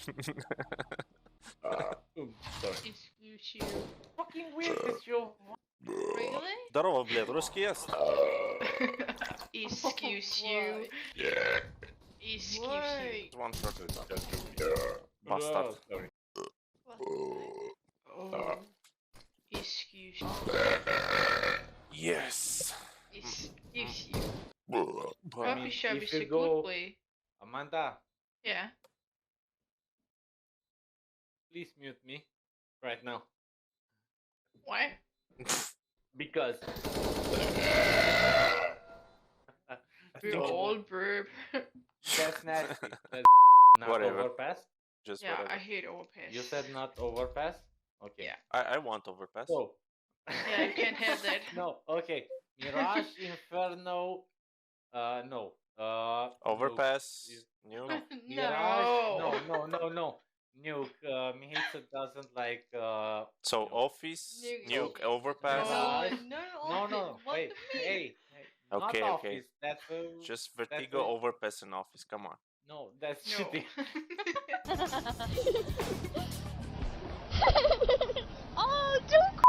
Sorry. Excuse you. Fucking weird is your... Really? Здорово, блядь, русский есть. Excuse you. Excuse you. One shot. Bastard. Bastard. Sorry. Oh. Excuse you. Yes. Excuse you. But Coffee shop if is you a go- good way. Amanda, Yeah. please mute me right now. Why? Because... We're think- all burp. That's nasty. That's not Whatever. overpass. just Yeah, whatever. I hate overpass. You said not overpass? Okay. Yeah. I want overpass. So... Yeah, you can't have that. No, okay. Mirage, Inferno, no. Overpass. New. Mirage, No. no. Nuke, Mihitsa doesn't like, So office, nuke, overpass. No, wait, hey, not Okay, office, okay. that's Just that's Vertigo, a- overpass, and office. Come on. no, that's No. shitty. Oh, don't.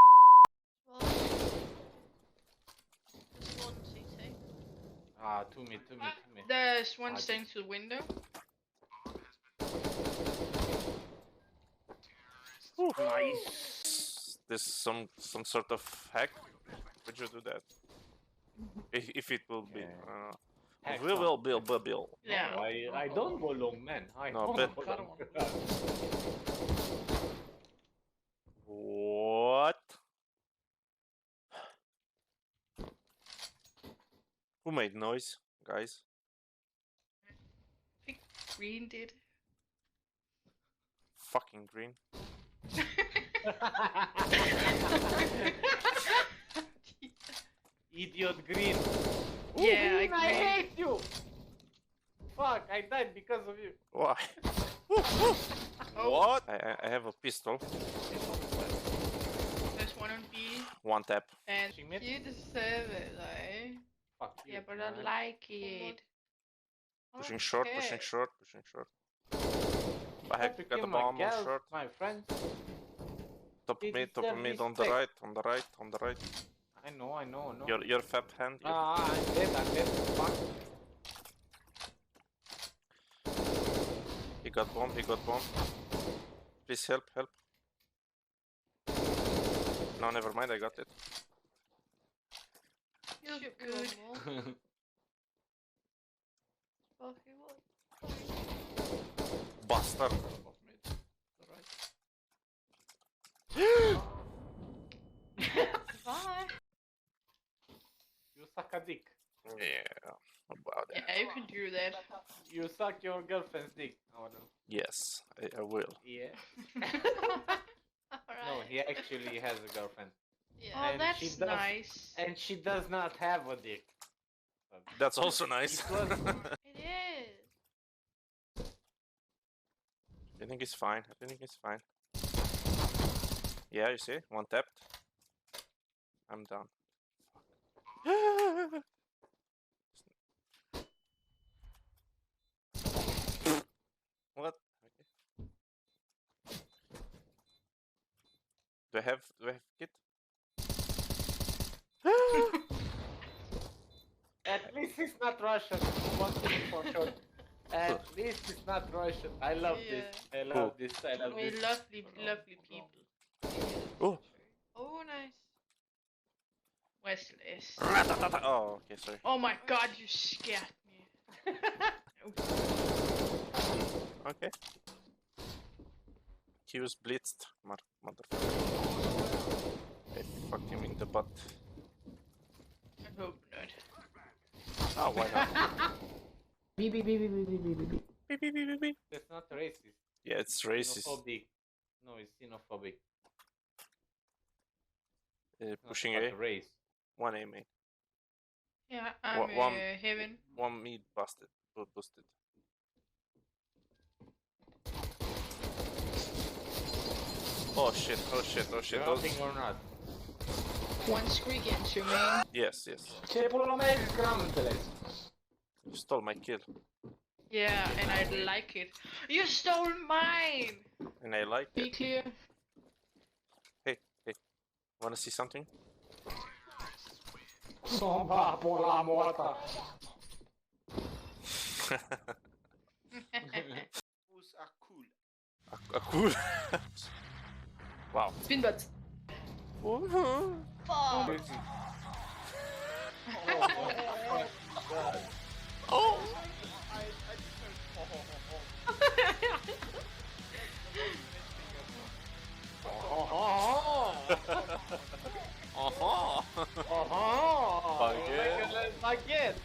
Ah, to me. There's one Ah, standing to the window. Nice. This some sort of hack. Would you do that? If it will be. Yeah. Hack We will build. Yeah. No, I don't go long, man. I No, don't but- go long. What? Who made noise, guys? I think Green did. Fucking green. Idiot green. Yeah, I Green, I agree. hate you. Fuck, I died because of you. Why? Oh, What? I have a pistol. there's one on B. One tap. And She made- you deserve it, like. Fuck you. Yeah, but I man. like it. Pushing short, pushing Okay. short, pushing short. Back, Took got you the my bomb on girl, short. my friend. Top Did mid, you top serve mid, on the respect? right, on the right, on the right. I know. Your fab hand. Ah, I'm dead. Fuck. He got bomb. Please help. No, never mind, I got it. You're good. Bastard. Bye. You suck a dick. Yeah, about that. Yeah, you can do that. You suck your girlfriend's dick. Oh no. Yes, I will. Yeah. Alright. No, he actually has a girlfriend. Yeah. Oh, And she that's does- nice. And she does not have a dick. That's also nice. It was- It is. I think it's fine. Yeah, you see? One tapped. I'm down. What? Okay. Do I have kit? At least he's not Russian. One thing for sure. At least he's not Russian. I love this. I love this. We're lovely people. Oh. Oh, nice. Westless. Oh, okay, sorry. Oh my god, you scared me. Okay. He was blitzed, motherfucker. I fucked him in the butt. I hope not. Oh, why not? Beep. Beep, beep, beep, beep. That's not racist. Yeah, it's racist. Xenophobic. No, it's xenophobic. Not Pushing about A. the race. One A main. Yeah, I'm One- heaven. One mid busted. Boosted. Oh shit. Jumping or not? One squeak into me. Yes. Ce pula mea e cram înțeles. You stole my kill. Yeah, and I like it. You stole mine! And I like Be it. clear. Hey, wanna see something? Somba por la morta. Who's are cool? A cool. Wow. Spin bot. Fuck. Crazy. Oh! Oh, Baguette. baguette.